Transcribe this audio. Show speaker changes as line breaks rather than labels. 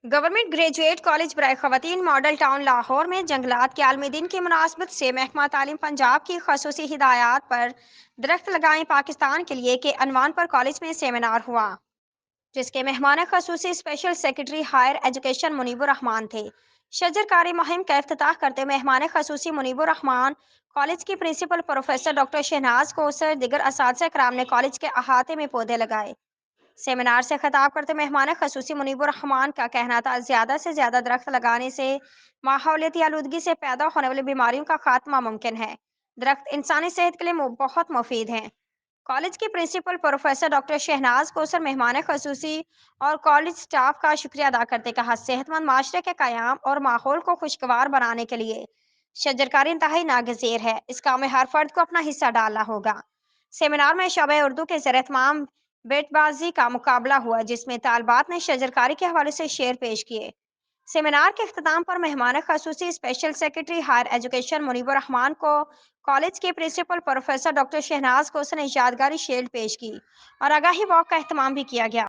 Government graduate college बराए खवातीन model town Lahore में जंगलात के आलमी दिन की मुनासबत से महकमा तालीम पंजाब की खसूसी हिदायत पर दरख्त लगाएं पाकिस्तान के लिए के अनवान पर कॉलेज में सेमिनार हुआ, जिसके मेहमान खसूसी special secretary higher education Munibur Rahman थे। शजरकारी मुहिम का इफ्तिताह करते मेहमान खसूसी मुनीबुर रहमान, कॉलेज की principal professor doctor Shahnaz Kausar, दिगर असातिज़ा कराम ने कॉलेज के अहाते में पौधे लगाए। सेमिनार से खिताब करते मेहमान खसूसी मुनीबुर रहमान का कहना था, ज़्यादा से ज़्यादा दरख्त लगाने से माहौलियाती आलूदगी से पैदा होने वाली बीमारियों का खात्मा मुमकिन है। दरख्त इंसानी सेहत के लिए बहुत मुफीद हैं। कॉलेज के principal professor doctor Shahnaz Kausar मेहमान खसूसी और कॉलेज स्टाफ का शुक्रिया अदा करते कहा, सेहतमंद माशरे के क्याम और माहौल को खुशगवार बनाने के लिए शजरकारी इंतहाई नागजीर है। इस काम में हर फर्द को अपना हिस्सा डालना होगा। सेमिनार में शोबे उर्दू के ज़रिए तमाम बेटबाजी का मुकाबला हुआ, जिसमें तालबात ने शजरकारी के हवाले से शेर पेश किए। सेमिनार के अख्ताम पर मेहमान खसूसी special secretary higher education Munibur Rahman को कॉलेज के principal professor doctor Shahnaz Kausar ने यादगारी शील्ड पेश की और आगाही वॉक का एहतमाम भी किया गया।